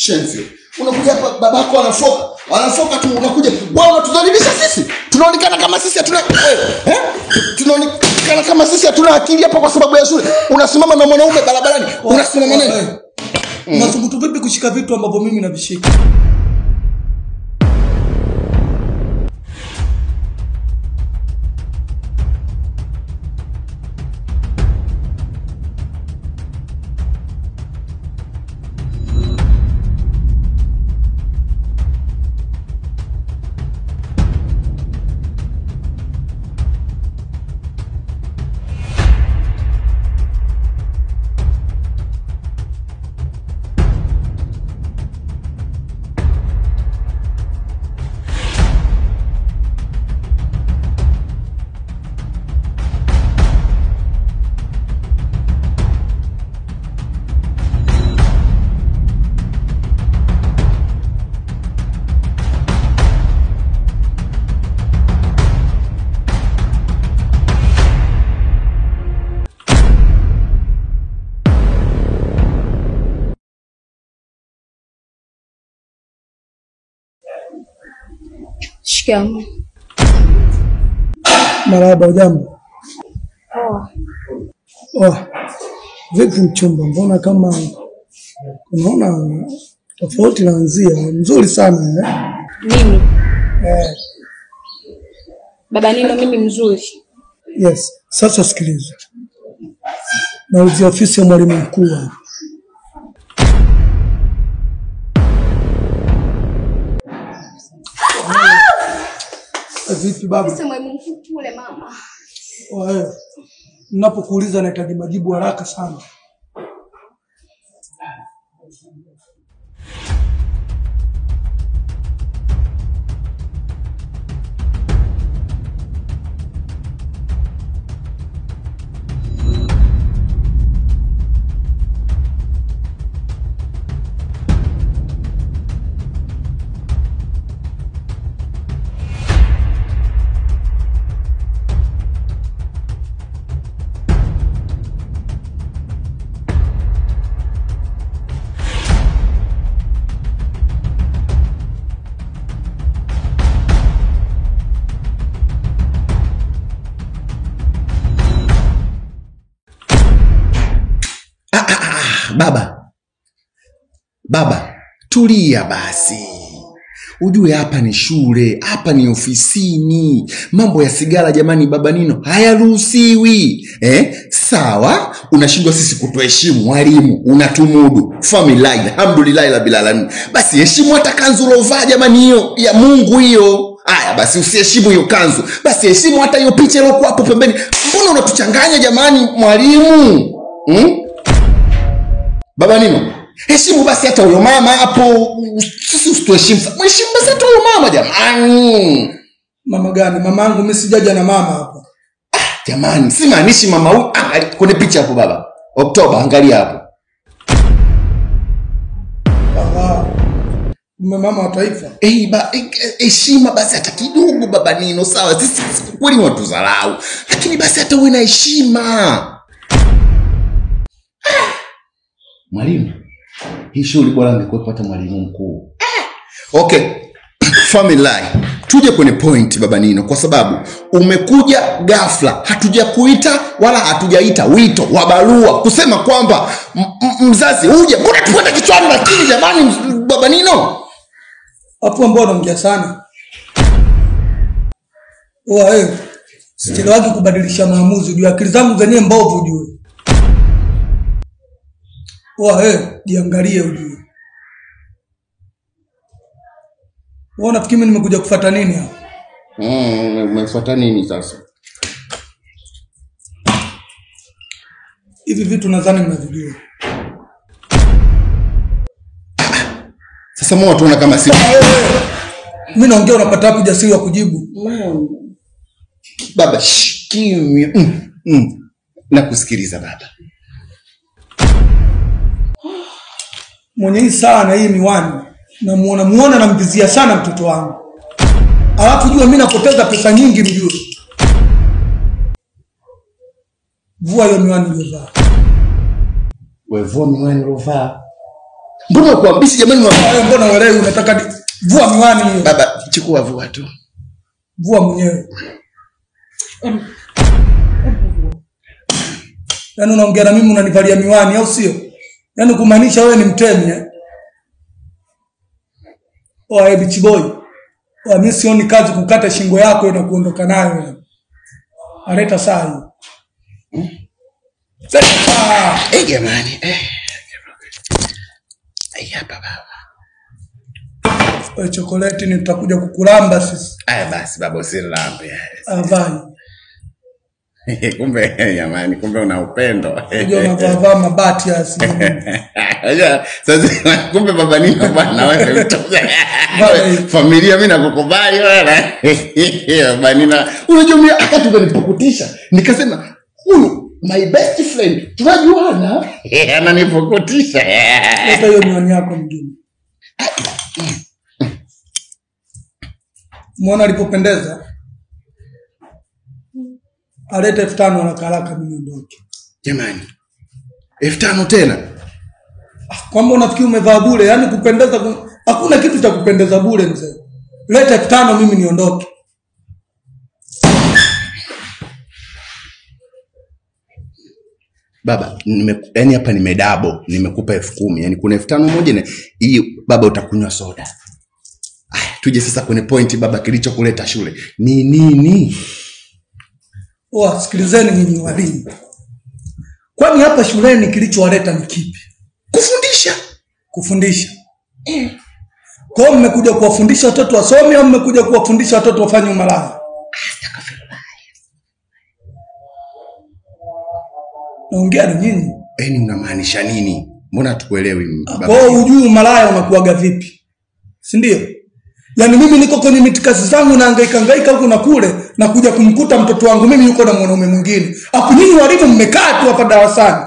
Shenzi. Unakuja hapa babako anafoka. Anafoka tu unakuja. Wewe unatudhalilisha sisi. Tunaonekana kama sisi hatuna tunaonekana kama sisi hatuna akili hapa kwa sababu ya shule. Unasimama na mwanaume barabarani. Unasimama nini? Unathubutu vipi kushika vitu ambavyo mimi navishika? Shikamoo. Marahaba, ujambo? Oh. Vipi mchumba? Mbona kama unaona tofauti na nzia? Mzuri sana Mimi? Baba Nino mimi mzuri? Yes. Sasa sikiliza. Nauzia ofisi ya mwalimu mkuu hapa. Vipi baba? Sasa mwalimu mkuu kule mama. Wewe. Ninapokuuliza nahitaji majibu haraka sana. Baba, tulia basi. Ujue hapa ni shule, hapa ni ofisini. Mambo ya sigara jamani Baba Nino hayaruhusiwi. Sawa, unashindwa sisi kutuheshimu walimu, unatumudu. Familia, alhamdulillah rabbil alamin. Basi heshimu hata kanzu ulovaa jamani hiyo ya Mungu hiyo. Haya basi usiheshimu hiyo kanzu. Basi heshimu hata hiyo picha iliyokuwa hapo pembeni. Mbona unatuchanganya jamani mwalimu? Baba Nino, heshimu basi hata huyo mama hapo. Sisi usituheshimu. Mheshimu basi hata huyo mama jamani. Mama gani? Mama yangu mimi sijaja na mama hapa. Jamani, si maanishi mama huyu. Kwenye picha hapo baba. Oktoba, angalia hapo. Mama wa taifa. Heshima basi hata kidogo Baba Nino, sawa? Sisi kweli watudharau. Lakini basi hata uwe na heshima. Mwalimu, hii shule bora angekuwa pata mwalimu mkuu. Okay. Family, tuje kwenye point Baba Nino, kwa sababu umekuja ghafla, hatujakuita wala hatujaita wito wa barua kusema kwamba mzazi uje. Mbona tuende kichwani lakini jamani Baba Nino? Hapo ambao unaongea sana. Sichelewaji kubadilisha maamuzi juu akili zangu zenyewe mbovu ujue. Jiangalie ujue. Unafikiri mimi nimekuja kufuata nini hapa? Umefuata nini sasa? Hivi vitu nadhani mnavijua. Sasa mbona tuona kama si mimi naongea unapata wapi jasiri wa kujibu? Baba, kimya. Nakusikiliza baba. Mwenye hii sana hii miwani namuona namvizia sana mtoto wangu. Alafu jua mimi napoteza pesa nyingi mjue. Vua hiyo miwani uliovaa. Wewe vua miwani uliovaa. Mbona kuambisi jamani Wewe mbona uelewi unataka vua miwani hiyo. Baba chukua vua tu. Vua mwenyewe. Yaani unaongea na mimi unanivalia miwani au sio? Yaani kumaanisha wewe ni mtemi eh? Oa bichi boy. Oa mimi sioni kazi kukata shingo yako na kuondoka nayo wewe. Aleta saa hiyo. Jamani. Hapa baba. Wewe chokoleti nitakuja kukulamba sisi. Basi baba usilambe. Avai. Kumbe jamani, kumbe una upendo. Unajua unavaa mabati ya asili. Sasa kumbe baba nini bwana wewe familia mimi nakukubali wewe. Baba nina unajua mimi akati ukanipukutisha nikasema huyu my best friend tunajuana ananipukutisha. Sasa hiyo miwani yako mgeni. Muona alipopendeza. Alete 5,000 haraka haraka mimi niondoke. Jamani. 5,000 tena. Kwamba unafikiri umevaa bure, yani kupendeza hakuna kitu cha kupendeza bure mzee. Leta 5,000 mimi niondoke. Baba, yani hapa nimedabo, nimekupa 10,000. Yani kuna 5,000 moja na hii baba utakunywa soda. Tuje sasa kwenye point baba kilichokuleta shule. Ni nini? Sikilizeni nyinyi walimu. Kwani hapa shuleni kilichowaleta ni kipi? Kufundisha. Kwa hiyo mmekuja kuwafundisha watoto wasome au mmekuja kuwafundisha watoto wafanye umalaya? Naongea na nyinyi. Yaani unamaanisha nini? Mbona hatukuelewi baba? Kwa hiyo hujui umalaya unakuaga vipi? Si ndio? Yaani mimi niko kwenye mitikasi zangu na hangaika huko na kule na kuja kumkuta mtoto wangu mimi yuko na mwanaume mwingine. Hapo nyinyi walimu mmekaa tu hapa darasani.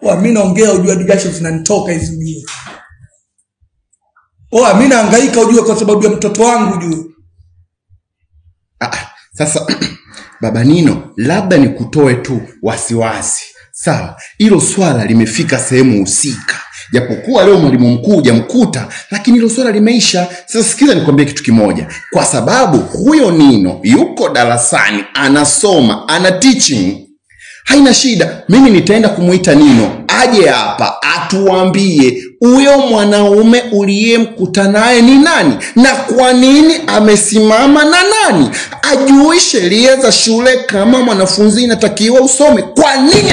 Mimi naongea ujue jasho zinanitoka hizo mie. Mimi nahangaika ujue kwa sababu ya mtoto wangu ujue. Sasa baba Nino, labda nikutoe tu wasiwasi. Sawa, hilo swala limefika sehemu husika. Japokuwa leo mwalimu mkuu hujamkuta, lakini hilo swala limeisha. Sasa sikiza nikwambie kitu kimoja. Kwa sababu huyo Nino yuko darasani, anasoma, ana teaching. Haina shida. Mimi nitaenda kumuita Nino aje hapa atuambie huyo mwanaume uliyemkuta naye ni nani na kwa nini amesimama na nani. Ajui sheria za shule kama mwanafunzi inatakiwa usome. Kwa nini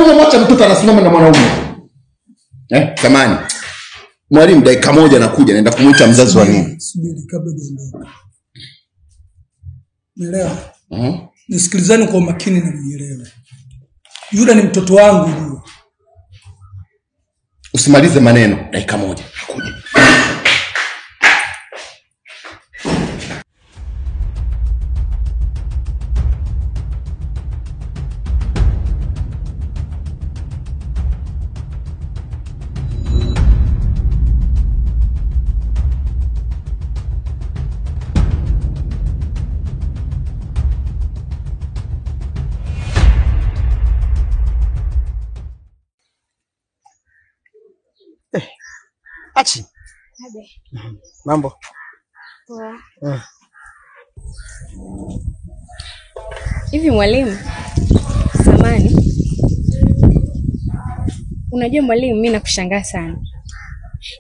unamwacha mtoto anasimama na mwanaume? Samani. Mwalimu dakika moja nakuja naenda kumuita mzazi wa Nino. Subiri kabla niondoke. Nielewa. Nisikilizeni kwa makini na nielewe. Yule ni mtoto wangu yule. Usimalize maneno, dakika moja nakuja. Achi. Mambo. Poa. Hivi mwalimu, samani. Unajua mwalimu, mimi nakushangaa sana.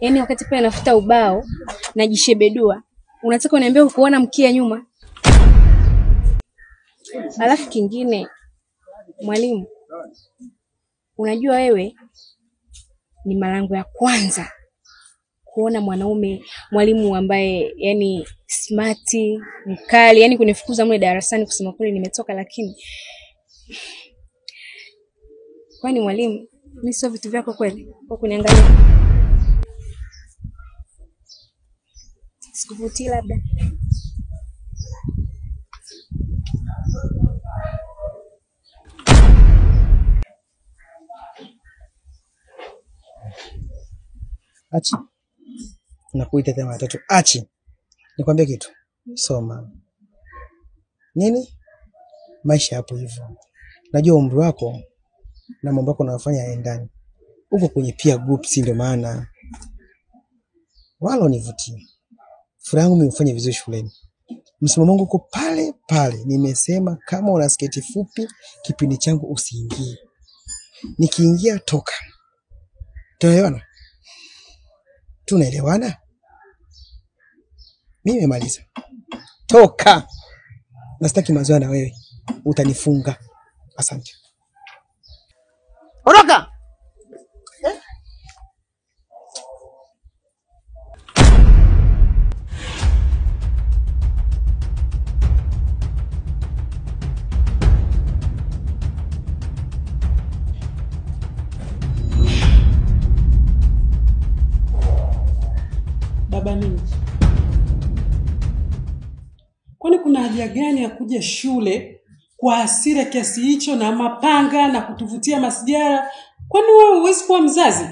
Yaani wakati pale nafuta ubao, najishebedua, unataka uniambie kuona mkia nyuma? Alafu kingine, mwalimu, unajua wewe ni mara yangu ya kwanza kuona mwalimu ambaye yani smart, mkali, yani kunifukuza mle darasani kusema kweli nimetoka. Lakini kwani mwalimu, mimi sio vitu vyako kweli kwa kuniangalia? Sikuvutii labda? Achi. Nakuita tena mara 3. Achi. Nikwambie kitu. Soma. Nini? Maisha hapo hivyo. Najua umri wako na mambo yako unayofanya yaendani. uko kwenye peer groups, ndio maana wala univutia. Furaha yangu nimefanya vizuri shuleni. Msimamo wangu uko pale pale. Nimesema kama una sketi fupi kipindi changu usiingie. Nikiingia toka. Tunaelewana? Tunaelewana? Mimi nimemaliza. Toka. Nasitaki mazoea na wewe. Utanifunga. Asante. Ondoka. Baba nini? Kwani kuna haja gani ya kuja shule kwa hasira kiasi hicho na mapanga na kutuvutia masijara? Kwani wewe huwezi kuwa mzazi?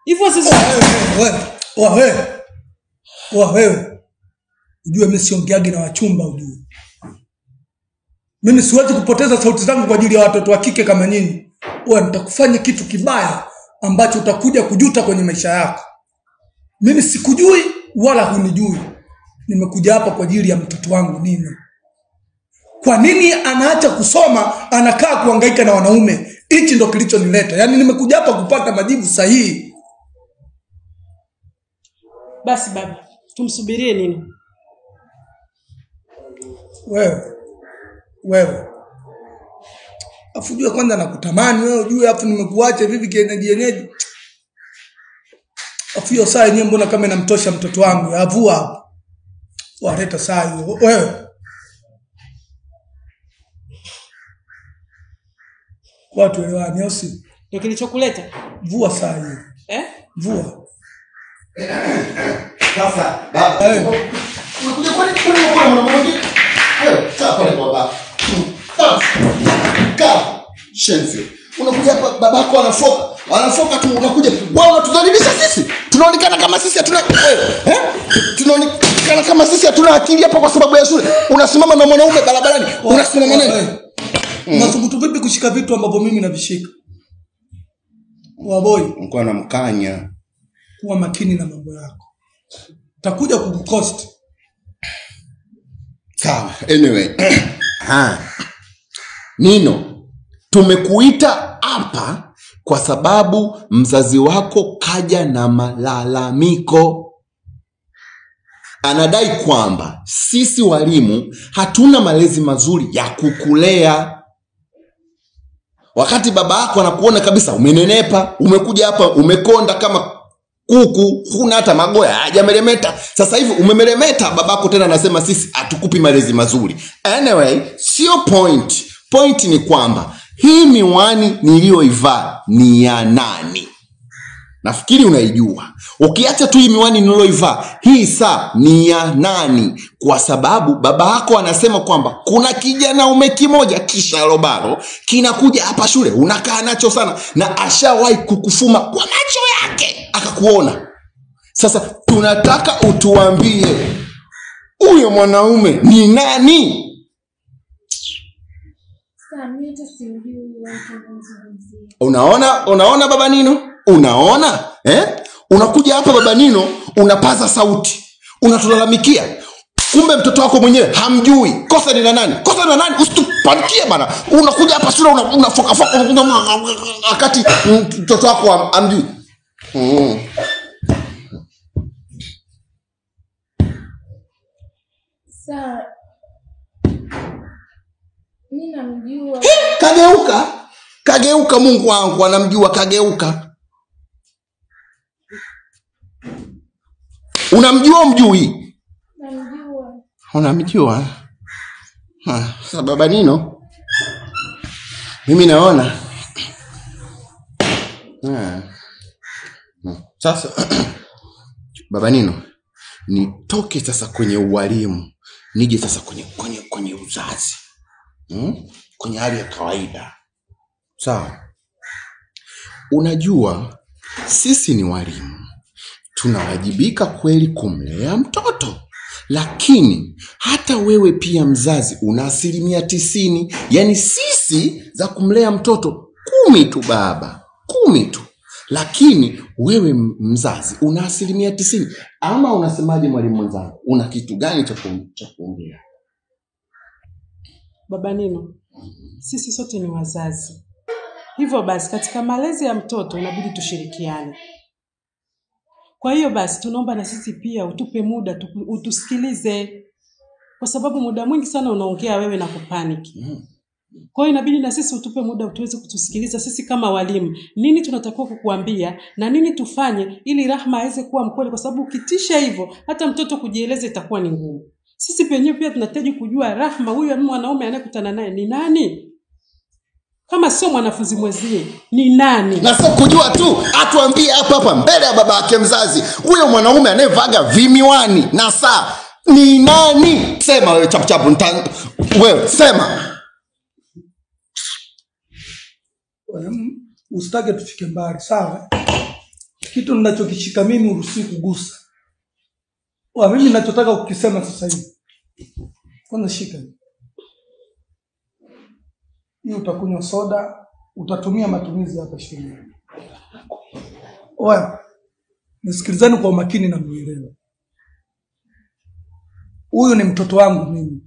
Hivyo sasa wewe. Ujue mimi siongeagi na wachumba ujue. Mimi siwezi kupoteza sauti zangu kwa ajili ya watoto wa kike kama nyinyi. Wewe nitakufanya kitu kibaya ambacho utakuja kujuta kwenye maisha yako. Mimi sikujui wala hunijui. Nimekuja hapa kwa ajili ya mtoto wangu Nino. Kwa nini anaacha kusoma, anakaa kuhangaika na wanaume? Hichi ndo kilichonileta. Yaani nimekuja hapa kupata majibu sahihi. Basi baba, tumsubirie Nino. Wewe. Afujue kwanza nakutamani wewe ujue, afu nimekuacha vipi kienyeji. Afu hiyo saa yenyewe mbona kama inamtosha mtoto wangu? Avua hapo. Waleta saa hiyo. Wewe. Watu elewani au si? Ndio kilichokuleta? Vua saa hiyo. Vua. Sasa baba. Unakuja kwa nini kuna mwanamke? Sasa pale kwa baba. Kaa. Shenzi. Unakuja hapa babako anafoka tu, unakuja. Wewe unatudhalilisha sisi. Tunaonekana kama sisi hatuna tunaonekana kama sisi hatuna akili hapa kwa sababu ya shule. Unasimama na mwanaume barabarani. Unasimama naye. Unathubutu vipi kushika vitu ambavyo mimi navishika? Waboi, mko na mkanya. Kuwa makini na mambo yako. Takuja kukukost. Sawa, anyway. Nino, tumekuita hapa kwa sababu mzazi wako kaja na malalamiko. Anadai kwamba sisi walimu hatuna malezi mazuri ya kukulea. Wakati baba yako anakuona kabisa umenenepa, umekuja hapa umekonda kama kuku, huna hata magoya, hajameremeta. Sasa hivi umemeremeta, babako tena anasema sisi hatukupi malezi mazuri. Anyway, sio point. Point ni kwamba hii miwani niliyoivaa ni ya nani? Nafikiri unaijua. Ukiacha tu hii miwani niliyoivaa, hii saa ni ya nani? Kwa sababu baba yako anasema kwamba kuna kijana kimoja kisharobaro kinakuja hapa shule, unakaa nacho sana na ashawahi kukufuma kwa macho yake akakuona. Sasa tunataka utuambie huyo mwanaume ni nani? Unaona baba Nino? Unaona? Unakuja hapa baba Nino, unapaza sauti, unatulalamikia. Kumbe mtoto wako mwenyewe hamjui. Kosa ni la nani? Kosa ni la nani? Usitupanikie bana. Unakuja hapa shule unafoka wakati mtoto wako hamjui. Sawa. Mimi namjua. Kageuka Mungu wangu, anamjua kageuka. Unamjua mjui? Namjua. Unamjua? Sasa baba Nino, mimi naona sasa baba Nino, nitoke sasa kwenye ualimu, nije sasa kwenye uzazi. Kwenye hali ya kawaida. Sawa. Unajua sisi ni walimu, tunawajibika kweli kumlea mtoto, lakini hata wewe pia mzazi una 90%. Yani sisi za kumlea mtoto 10 tu baba. 10 tu. Lakini wewe mzazi una 90%. Ama unasemaje mwalimu mwenzangu? Una kitu gani cha kuongea? Baba Nino, sisi sote ni wazazi. Hivyo basi katika malezi ya mtoto inabidi tushirikiane. Kwa hiyo basi tunaomba na sisi pia utupe muda utusikilize. Kwa sababu muda mwingi sana unaongea wewe na kupaniki. Kwa hiyo inabidi na sisi utupe muda tuweze kutusikiliza sisi kama walimu. Nini tunatakiwa kukuambia na nini tufanye ili Rahma aweze kuwa mkweli, kwa sababu ukitisha hivyo hata mtoto kujieleza itakuwa ni ngumu. Sisi penyewe pia tunahitaji kujua Rahma huyu mwanaume anayekutana naye ni nani? Kama sio mwanafunzi mwenzie ni nani? Na sio kujua tu, atuambie hapa mbele ya baba yake mzazi, huyo mwanaume anayevaga vimiwani na saa ni nani? Sema wewe chapu wewe sema. Usitake tufike mbali, sawa? Kitu ninachokishika mimi uruhusi kugusa. Mimi ninachotaka kukisema sasa hivi. Kwanza shika. Hii utakunywa soda, utatumia matumizi hapa shuleni. Nisikilizeni kwa umakini na mnielewe. Huyu ni mtoto wangu mimi.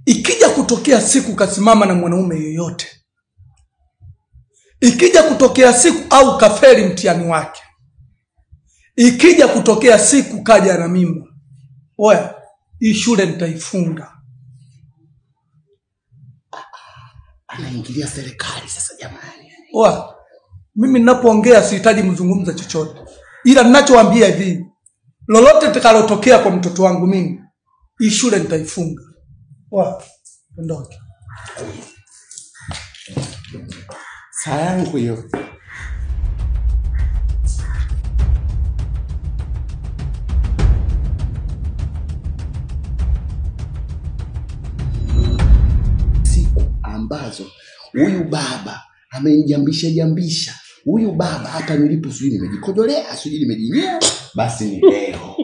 Ikija kutokea siku kasimama na mwanaume yoyote, ikija kutokea siku au kafeli mtihani wake, ikija kutokea siku kaja na mimba, hii shule nitaifunga. Anaingilia serikali sasa jamani. Mimi ninapoongea sihitaji mzungumza chochote. Ila ninachowaambia hivi, lolote litakalotokea kwa mtoto wangu mimi, hii shule nitaifunga. Ondoke. Saa yangu hiyo. Siku ambazo huyu baba amenijambisha, huyu baba hata nilipo sijui nimejikojolea, sijui nimejinyea, basi ni leo.